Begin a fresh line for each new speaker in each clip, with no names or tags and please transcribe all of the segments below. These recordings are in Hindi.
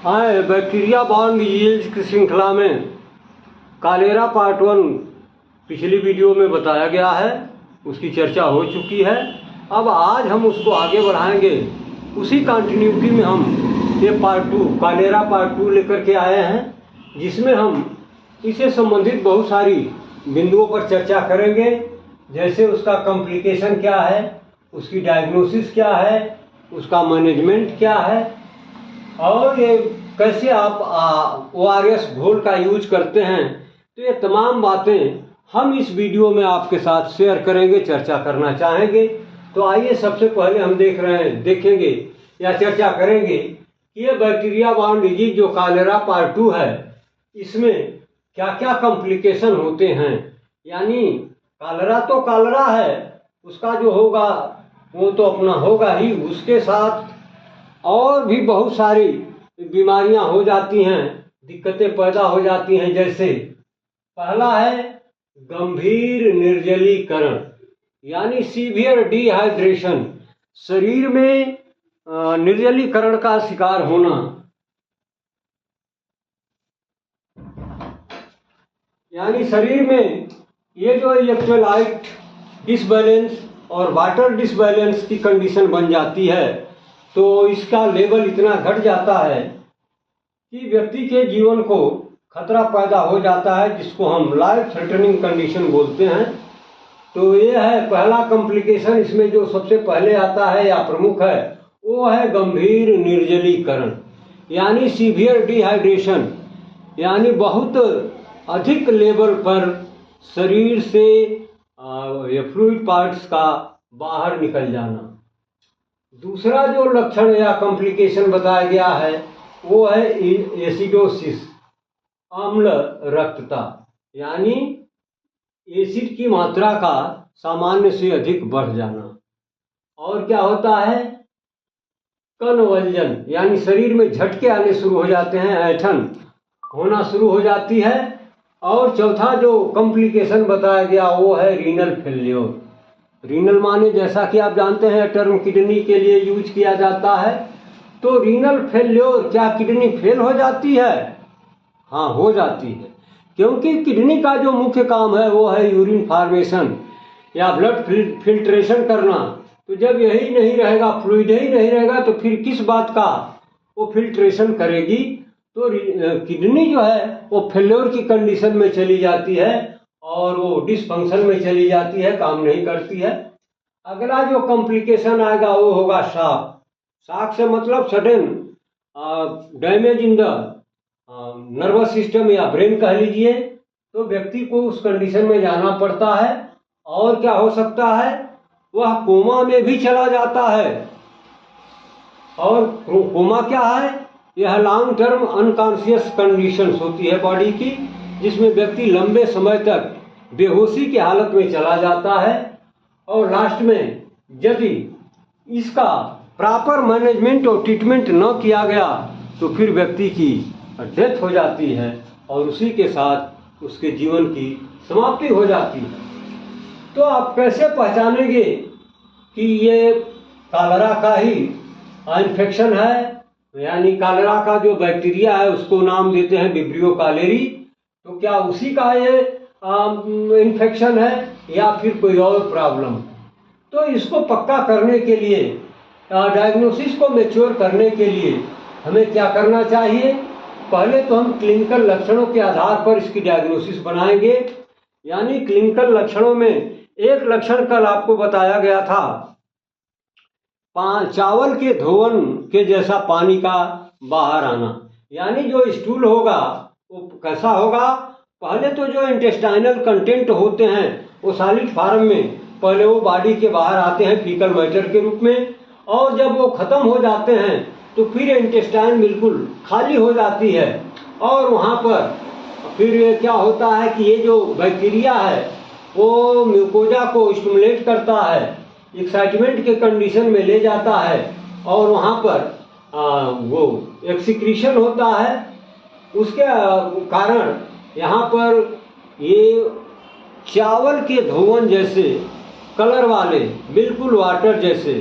हाँ, बैक्टीरिया बॉर्न डिजीज की श्रृंखला में कॉलेरा पार्ट 1 पिछली वीडियो में बताया गया है, उसकी चर्चा हो चुकी है। अब आज हम उसको आगे बढ़ाएंगे। उसी कंटिन्यूटी में हम ये पार्ट 2 कॉलेरा पार्ट 2 लेकर के आए हैं, जिसमें हम इससे संबंधित बहुत सारी बिंदुओं पर चर्चा करेंगे। जैसे उसका कॉम्प्लिकेशन क्या है, उसकी डायग्नोसिस क्या है, उसका मैनेजमेंट क्या है, और ये कैसे आप ORS घोल का यूज करते हैं। तो ये तमाम बातें हम इस वीडियो में आपके साथ शेयर करेंगे, चर्चा करना चाहेंगे। तो आइए सबसे पहले हम देखेंगे या चर्चा करेंगे कि ये बैक्टीरिया बॉर्न डिजीज जो कॉलेरा पार्ट 2 है, इसमें क्या क्या कॉम्प्लिकेशन होते हैं। यानी कॉलेरा तो कॉलेरा है, उसका जो होगा वो तो अपना होगा ही, उसके साथ और भी बहुत सारी बीमारियां हो जाती हैं, दिक्कतें पैदा हो जाती हैं। जैसे पहला है गंभीर निर्जलीकरण, यानी सीवियर डिहाइड्रेशन, शरीर में निर्जलीकरण का शिकार होना। यानी शरीर में ये जो इलेक्ट्रोलाइट डिसबैलेंस और वाटर डिसबैलेंस की कंडीशन बन जाती है, तो इसका लेवल इतना घट जाता है कि व्यक्ति के जीवन को खतरा पैदा हो जाता है, जिसको हम लाइफ थ्रेटनिंग कंडीशन बोलते हैं। तो ये है पहला कॉम्प्लिकेशन। इसमें जो सबसे पहले आता है या प्रमुख है वो है गंभीर निर्जलीकरण, यानी सीवियर डिहाइड्रेशन, यानी बहुत अधिक लेवल पर शरीर से फ्लूइड पार्ट्स का बाहर निकल जाना। दूसरा जो लक्षण या कॉम्प्लिकेशन बताया गया है वो है एसिडोसिस, अम्ल रक्तता, यानी एसिड की मात्रा का सामान्य से अधिक बढ़ जाना। और क्या होता है, कन्वल्जन, यानी शरीर में झटके आने शुरू हो जाते हैं, ऐंठन होना शुरू हो जाती है। और चौथा जो कॉम्प्लिकेशन बताया गया वो है रीनल फेल्योर। रीनल माने जैसा कि आप जानते हैं टर्म किडनी के लिए यूज किया जाता है। तो रीनल फेल्योर, क्या किडनी फेल हो जाती है? हाँ, हो जाती है, क्योंकि किडनी का जो मुख्य काम है वो है यूरिन फॉर्मेशन या ब्लड फिल्ट्रेशन करना। तो जब यही नहीं रहेगा, फ्लूइड ही नहीं रहेगा, तो फिर किस बात का वो फिल्ट्रेशन करेगी। तो किडनी जो है वो फेल्योर की कंडीशन में चली जाती है और वो डिसफंक्शन में चली जाती है, काम नहीं करती है। अगला जो कॉम्प्लिकेशन आएगा वो होगा शॉक। शॉक से मतलब sudden damage in the nervous system या ब्रेन कह लीजिए। तो व्यक्ति को उस कंडीशन में जाना पड़ता है। और क्या हो सकता है, वह कोमा में भी चला जाता है। और कोमा क्या है, यह लॉन्ग टर्म अनकॉन्शियस कंडीशंस होती है बॉडी की, जिसमें व्यक्ति लंबे समय तक बेहोशी की हालत में चला जाता है। और लास्ट में यदि इसका प्रॉपर मैनेजमेंट और ट्रीटमेंट न किया गया तो फिर व्यक्ति की डेथ हो जाती है और उसी के साथ उसके जीवन की समाप्ति हो जाती है। तो आप कैसे पहचानेंगे कि ये कॉलेरा का ही इन्फेक्शन है? यानी कॉलेरा का जो बैक्टीरिया है उसको नाम देते हैं विब्रियो कॉलेरी। तो क्या उसी का ये इन्फेक्शन है या फिर कोई और प्रॉब्लम? तो इसको पक्का करने के लिए, डायग्नोसिस को मैच्योर करने के लिए हमें क्या करना चाहिए? पहले तो हम क्लिनिकल लक्षणों के आधार पर इसकी डायग्नोसिस बनाएंगे। यानी क्लिनिकल लक्षणों में एक लक्षण कल आपको बताया गया था, चावल के धोवन के जैसा पानी का बाहर आना। यानी जो स्टूल होगा वो कैसा होगा, पहले तो जो इंटेस्टाइनल कंटेंट होते हैं वो सॉलिड फॉर्म में पहले वो बॉडी के बाहर आते हैं फीकल मैटर के रूप में, और जब वो खत्म हो जाते हैं तो फिर इंटेस्टाइन बिल्कुल खाली हो जाती है। और वहाँ पर फिर क्या होता है कि ये जो बैक्टीरिया है वो म्यूकोजा को स्टिमुलेट करता है, एक्साइटमेंट के कंडीशन में ले जाता है, और वहाँ पर वो एक्सक्रीशन होता है। उसके कारण यहाँ पर ये चावल के धोवन जैसे कलर वाले, बिल्कुल वाटर जैसे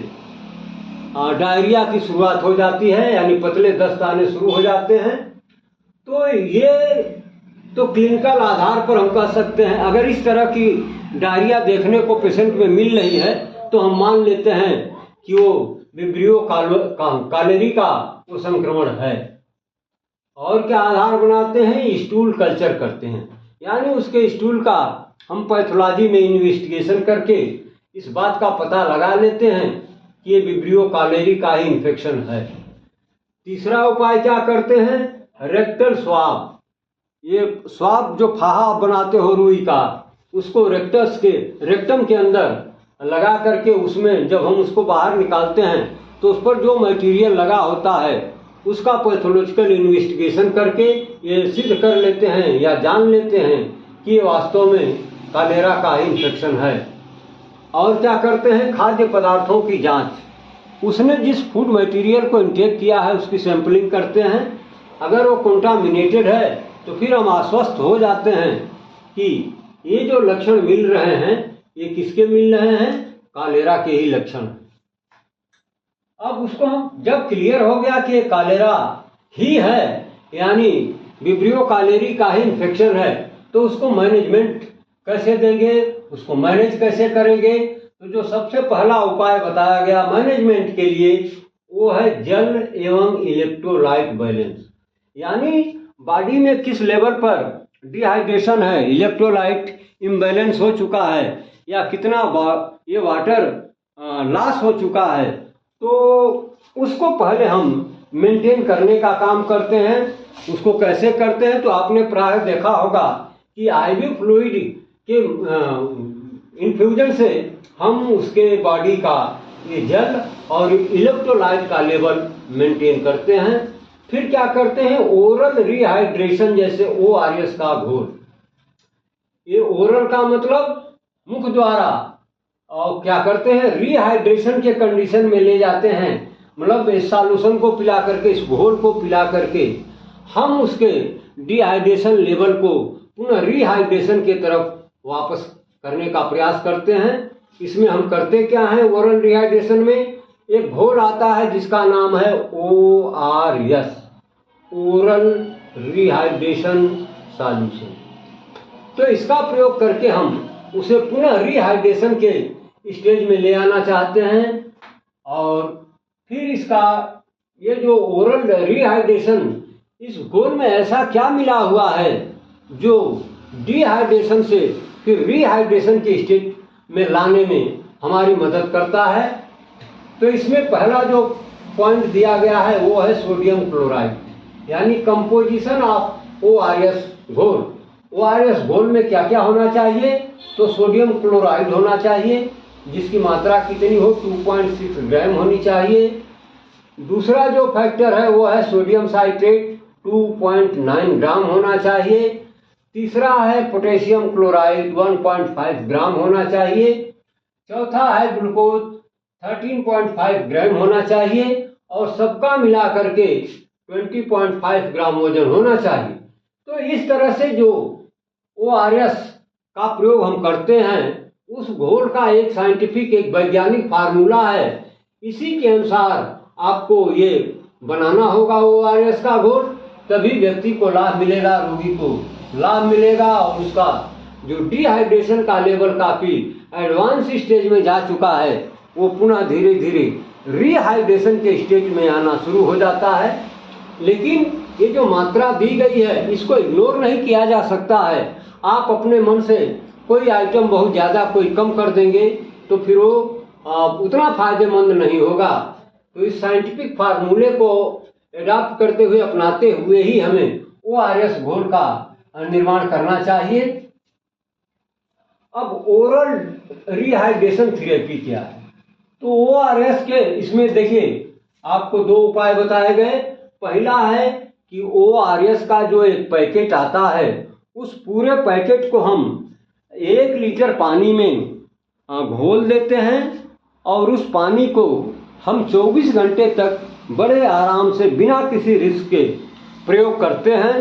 डायरिया की शुरुआत हो जाती है, यानी पतले दस्त आने शुरू हो जाते हैं। तो ये तो क्लिनिकल आधार पर हम कह सकते हैं, अगर इस तरह की डायरिया देखने को पेशेंट में मिल रही है तो हम मान लेते हैं कि वो विब्रियो कालेरी का वो संक्रमण है। और क्या आधार बनाते हैं? स्टूल कल्चर करते हैं, यानी उसके स्टूल का हम पैथोलॉजी में इन्वेस्टिगेशन करके इस बात का पता लगा लेते हैं कि ये विब्रियो कालेरी का ही इन्फेक्शन है। तीसरा उपाय क्या करते हैं? Rectal swab. ये स्वाब जो फाहा बनाते हो रुई का, उसको रेक्टम के अंदर लगा करके उसमें जब हम उसको बाहर निकालते हैं तो उस पर जो मटेरियल लगा होता है उसका पैथोलॉजिकल इन्वेस्टिगेशन करके ये सिद्ध कर लेते हैं या जान लेते हैं कि ये वास्तव में कालेरा का ही इन्फेक्शन है। और क्या करते हैं? खाद्य पदार्थों की जांच। उसने जिस फूड मटेरियल को इंटेक किया है उसकी सैंपलिंग करते हैं। अगर वो कंटामिनेटेड है तो फिर हम आश्वस्त हो जाते हैं कि ये जो लक्षण मिल रहे हैं ये किसके मिल रहे हैं? कालेरा के ही लक्षण। अब उसको हम जब क्लियर हो गया कि ये कालेरा ही है, यानी विब्रियो कालेरी का ही इन्फेक्शन है, तो उसको मैनेजमेंट कैसे देंगे, उसको मैनेज कैसे करेंगे? तो जो सबसे पहला उपाय बताया गया मैनेजमेंट के लिए वो है जल एवं इलेक्ट्रोलाइट बैलेंस। यानी बॉडी में किस लेवल पर डिहाइड्रेशन है, इलेक्ट्रोलाइट इम्बैलेंस हो चुका है या कितना ये वाटर लॉस हो चुका है, तो उसको पहले हम मेंटेन करने का काम करते हैं। उसको कैसे करते हैं? तो आपने प्राय देखा होगा कि आईवी फ्लूइड के इन्फ्यूजन से हम उसके बॉडी का ये जल और इलेक्ट्रोलाइट का लेवल मेंटेन करते हैं। फिर क्या करते हैं? ओरल रिहाइड्रेशन, जैसे ORS का घोल। ये ओरल का मतलब मुख द्वारा, और क्या करते हैं? रिहाइड्रेशन के कंडीशन में ले जाते हैं, मतलब इस सॉल्यूशन को पिला करके, इस घोल को पिला करके हम उसके डिहाइड्रेशन लेवल को पुनः रिहाइड्रेशन के तरफ वापस करने का प्रयास करते हैं। इसमें हम करते क्या हैं? ओरल रिहाइड्रेशन में एक घोल आता है जिसका नाम है ORS, ओरल रिहाइड्रेशन सॉल्यूशन। तो इसका प्रयोग करके हम उसे पुनः रिहाइड्रेशन के स्टेज में ले आना चाहते हैं। और फिर इसका ये जो ओरल रिहाइड्रेशन, इस घोल में ऐसा क्या मिला हुआ है जो डिहाइड्रेशन से फिर रिहाइड्रेशन के स्टेज में लाने में हमारी मदद करता है? तो इसमें पहला जो पॉइंट दिया गया है वो है सोडियम क्लोराइड, यानी कंपोजिशन ऑफ ORS घोल। ORS घोल में क्या क्या होना चाहिए? तो सोडियम क्लोराइड होना चाहिए जिसकी मात्रा कितनी हो? 2.6 ग्राम होनी चाहिए। दूसरा जो फैक्टर है वो है सोडियम साइट्रेट, 2.9 ग्राम होना चाहिए। तीसरा है पोटेशियम क्लोराइड, 1.5 ग्राम होना चाहिए। चौथा है ग्लूकोज, 13.5 ग्राम होना चाहिए। और सबका मिला करके 20.5 ग्राम वजन होना चाहिए। तो इस तरह से जो ORS का प्रयोग हम करते हैं उस घोल का एक साइंटिफिक, एक वैज्ञानिक फार्मूला है। इसी के अनुसार आपको ये बनाना होगा ORS का घोल, तभी व्यक्ति को लाभ मिलेगा, रोगी को लाभ मिलेगा। और उसका जो डिहाइड्रेशन का लेवल काफ़ी एडवांस स्टेज में जा चुका है वो पुनः धीरे धीरे रिहाइड्रेशन के स्टेज में आना शुरू हो जाता है। लेकिन ये जो मात्रा दी गई है इसको इग्नोर नहीं किया जा सकता है। आप अपने मन से कोई आइटम बहुत ज़्यादा कोई कम कर देंगे तो फिर वो उतना फायदेमंद नहीं होगा। तो इस साइंटिफिक फार्मूले को एडॉप्ट करते हुए, अपनाते हुए ही हमें ORS घोल का निर्माण करना चाहिए। अब ओरल रिहाइड्रेशन थेरेपी क्या है? तो ORS के इसमें देखिए आपको दो उपाय बताए गए। पहला है कि ORS का जो एक पैकेट आता है उस पूरे पैकेट को हम 1 लीटर पानी में घोल देते हैं और उस पानी को हम 24 घंटे तक बड़े आराम से बिना किसी रिस्क के प्रयोग करते हैं।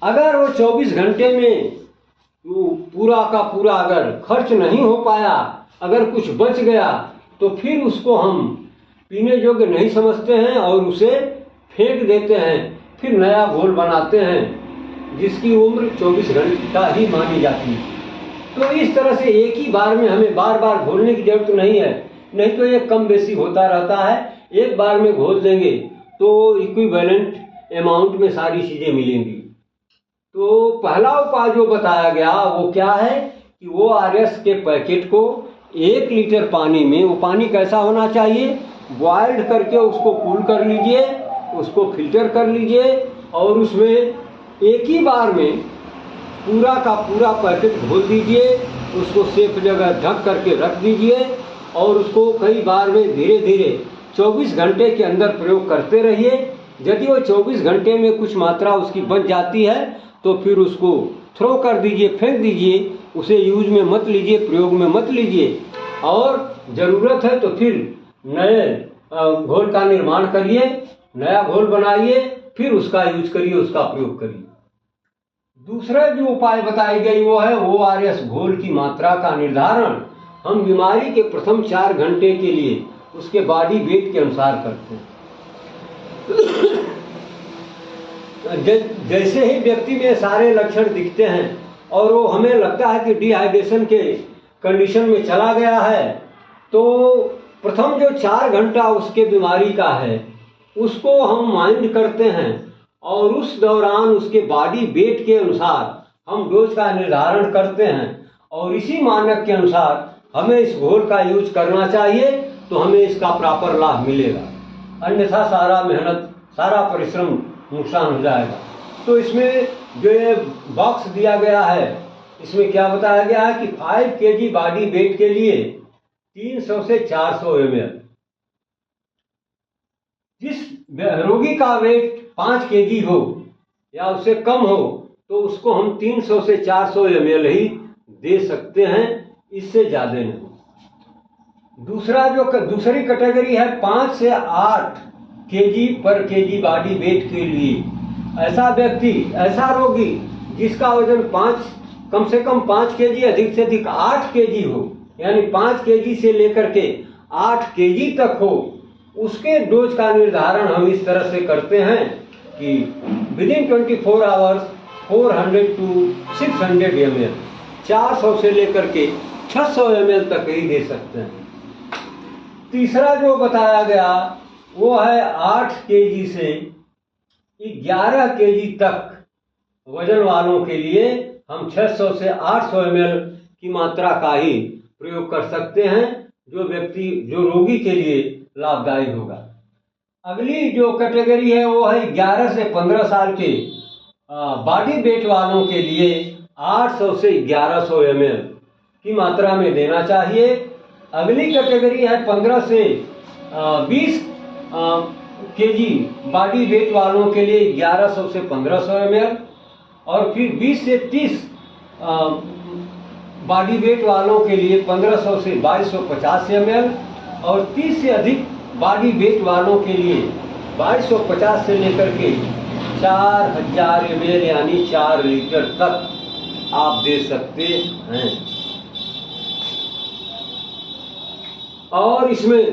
अगर वो 24 घंटे में पूरा का पूरा अगर खर्च नहीं हो पाया, अगर कुछ बच गया, तो फिर उसको हम पीने योग्य नहीं समझते हैं और उसे फेंक देते हैं, फिर नया घोल बनाते हैं जिसकी उम्र 24 घंटा ही मानी जाती है। तो इस तरह से एक ही बार में हमें बार बार घोलने की जरूरत नहीं है, नहीं तो ये कम बेसी होता रहता है। एक बार में घोल देंगे तो इक्विवेलेंट अमाउंट में सारी चीज़ें मिलेंगी। तो पहला उपाय जो बताया गया वो क्या है कि ORS के पैकेट को 1 लीटर पानी में, वो पानी कैसा होना चाहिए, बॉइल्ड करके उसको कूल कर लीजिए, उसको फिल्टर कर लीजिए और उसमें एक ही बार में पूरा का पूरा पैकेट घोल दीजिए, उसको सेफ जगह ढक करके रख दीजिए और उसको कई बार में धीरे धीरे 24 घंटे के अंदर प्रयोग करते रहिए। यदि वो 24 घंटे में कुछ मात्रा उसकी बच जाती है तो फिर उसको थ्रो कर दीजिए, फेंक दीजिए, उसे यूज में मत लीजिए, प्रयोग में मत लीजिए और ज़रूरत है तो फिर नए घोल का निर्माण करिए, नया घोल बनाइए, फिर उसका यूज करिए, उसका प्रयोग करिए। दूसरा जो उपाय बताई गई वो है ORS घोल की मात्रा का निर्धारण हम बीमारी के प्रथम 4 घंटे के लिए उसके बॉडी वेट के अनुसार करते हैं। जैसे ही व्यक्ति में सारे लक्षण दिखते हैं और वो हमें लगता है कि डिहाइड्रेशन के कंडीशन में चला गया है, तो प्रथम जो 4 घंटा उसके बीमारी का है उसको हम माइंड करते हैं और उस दौरान उसके बॉडी वेट के अनुसार हम डोज का निर्धारण करते हैं और इसी मानक के अनुसार हमें इस घोल का यूज करना चाहिए तो हमें इसका प्रॉपर लाभ मिलेगा, अन्यथा सारा मेहनत, सारा परिश्रम नुकसान हो जाएगा। तो इसमें जो ये बॉक्स दिया गया है इसमें क्या बताया गया है कि 5 kg बॉडी वेट के लिए 300 से 400 ml, जिस रोगी का वेट 5 kg हो या उससे कम हो तो उसको हम 300 से 400 ml ही दे सकते हैं, इससे ज़्यादा नहीं। दूसरी कैटेगरी है 5 से 8 kg पर kg बॉडी वेट के लिए। ऐसा व्यक्ति, ऐसा रोगी जिसका वजन कम से कम 5 kg, अधिक से अधिक 8 kg हो, यानी 5 kg से लेकर के 8 kg तक हो, उसके डोज का निर्धारण हम इस तरह से करते हैं कि विदिन 24 आवर्स 400 to 600 ml, 400 से लेकर के 600 ml तक ही दे सकते हैं। तीसरा जो बताया गया वो है 8 kg से 11 kg तक वजन वालों के लिए हम 600 से 800 ml की मात्रा का ही प्रयोग कर सकते हैं, जो रोगी के लिए लाभदायी होगा। अगली जो कैटेगरी है वो है 11 से 15 साल के बॉडी वेट वालों के लिए 800 से 1100 ml की मात्रा में देना चाहिए। अगली कैटेगरी है 15 से 20 kg बॉडी वेट वालों के लिए 1100 से 1500 ml और फिर 20 से 30 बॉडी वेट वालों के लिए 1500 से 2250 ml और 30 से अधिक बॉडी वेट वालों के लिए 2250 से लेकर के 4000 ml यानी 4 लीटर तक आप दे सकते हैं। और इसमें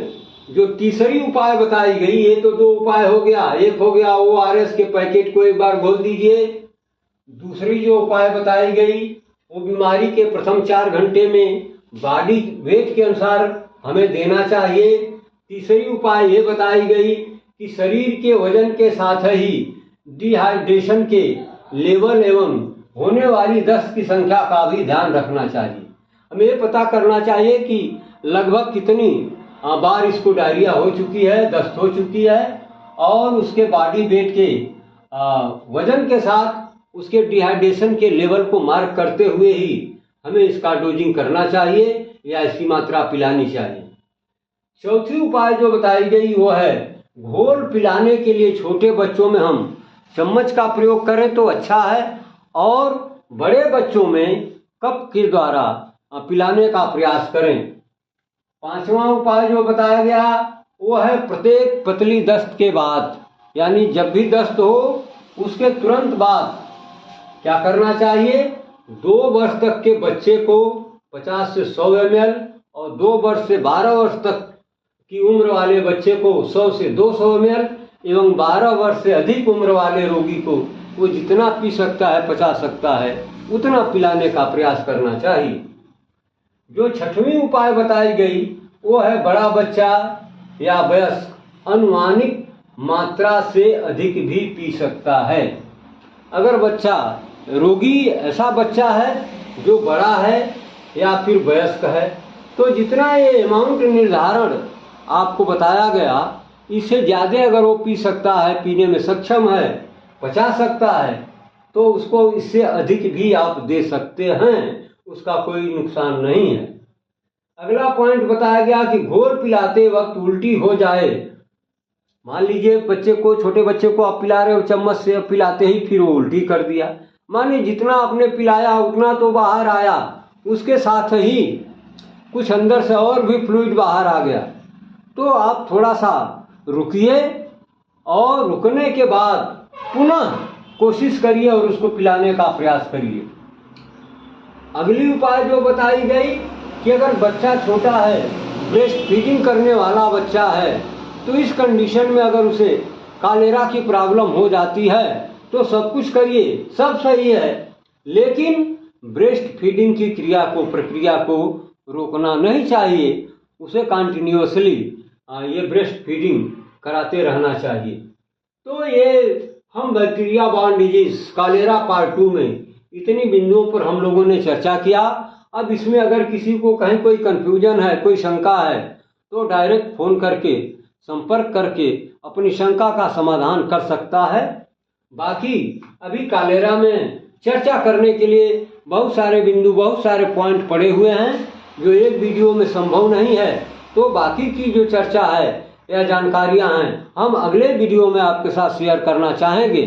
जो तीसरी उपाय बताई गई, ये तो 2 उपाय हो गया, एक हो गया ORS के पैकेट को एक बार घोल दीजिए। दूसरी जो उपाय बताई गई वो बीमारी के प्रथम 4 घंटे में बॉडी वेट के अनुसार हमें देना चाहिए। तीसरी उपाय ये बताई गई कि शरीर के वजन के साथ ही डिहाइड्रेशन के लेवल एवं होने वाली दस्त की संख्या का भी ध्यान रखना चाहिए। हमें ये पता करना चाहिए कि लगभग कितनी बार इसको डायरिया हो चुकी है, दस्त हो चुकी है और उसके बॉडी वेट के वजन के साथ उसके डिहाइड्रेशन के लेवल को मार्क करते हुए ही हमें इसका डोजिंग करना चाहिए या इसकी मात्रा पिलानी चाहिए। चौथी उपाय जो बताई गई वो है घोल पिलाने के लिए छोटे बच्चों में हम चम्मच का प्रयोग करें तो अच्छा है और बड़े बच्चों में कप के द्वारा पिलाने का प्रयास करें। पांचवा उपाय जो बताया गया वो है प्रत्येक पतली दस्त के बाद, यानी जब भी दस्त हो उसके तुरंत बाद क्या करना चाहिए, 2 वर्ष तक के बच्चे को 50 से 100 ml और 2 वर्ष से 12 वर्ष तक की उम्र वाले बच्चे को 100 से 200 ml एवं 12 वर्ष से अधिक उम्र वाले रोगी को वो जितना पी सकता है, पचा सकता है, उतना पिलाने का प्रयास करना चाहिए। जो छठवीं उपाय बताई गई वो है बड़ा बच्चा या वयस्क अनुमानित मात्रा से अधिक भी पी सकता है। अगर बच्चा रोगी ऐसा बच्चा है जो बड़ा है या फिर वयस्क है, तो जितना ये अमाउंट निर्धारण आपको बताया गया, इससे ज़्यादा अगर वो पी सकता है, पीने में सक्षम है, पचा सकता है, तो उसको इससे अधिक भी आप दे सकते हैं, उसका कोई नुकसान नहीं है। अगला पॉइंट बताया गया कि घोल पिलाते वक्त उल्टी हो जाए। मान लीजिए बच्चे को, छोटे बच्चे को आप पिला रहे हो, चम्मच से पिलाते ही फिर वो उल्टी कर दिया। मानिए जितना आपने पिलाया उतना तो बाहर आया, उसके साथ ही कुछ अंदर से और भी फ्लूइड बाहर आ गया, तो आप थोड़ा सा रुकिए और रुकने के बाद पुनः कोशिश करिए और उसको पिलाने का प्रयास करिए। अगली उपाय जो बताई गई कि अगर बच्चा छोटा है, ब्रेस्ट फीडिंग करने वाला बच्चा है, तो इस कंडीशन में अगर उसे कॉलेरा की प्रॉब्लम हो जाती है तो सब कुछ करिए, सब सही है, लेकिन ब्रेस्ट फीडिंग की प्रक्रिया को रोकना नहीं चाहिए। उसे कंटिन्यूअसली ये ब्रेस्ट फीडिंग कराते रहना चाहिए। तो ये हम bacteria borne disease cholera part 2 में इतनी बिंदुओं पर हम लोगों ने चर्चा किया। अब इसमें अगर किसी को कहीं कोई कंफ्यूजन है, कोई शंका है, तो डायरेक्ट फ़ोन करके संपर्क करके अपनी शंका का समाधान कर सकता है। बाकी अभी कॉलेरा में चर्चा करने के लिए बहुत सारे बिंदु, बहुत सारे पॉइंट पड़े हुए हैं जो एक वीडियो में संभव नहीं है। तो बाकी की जो चर्चा है या जानकारियां हैं, हम अगले वीडियो में आपके साथ शेयर करना चाहेंगे।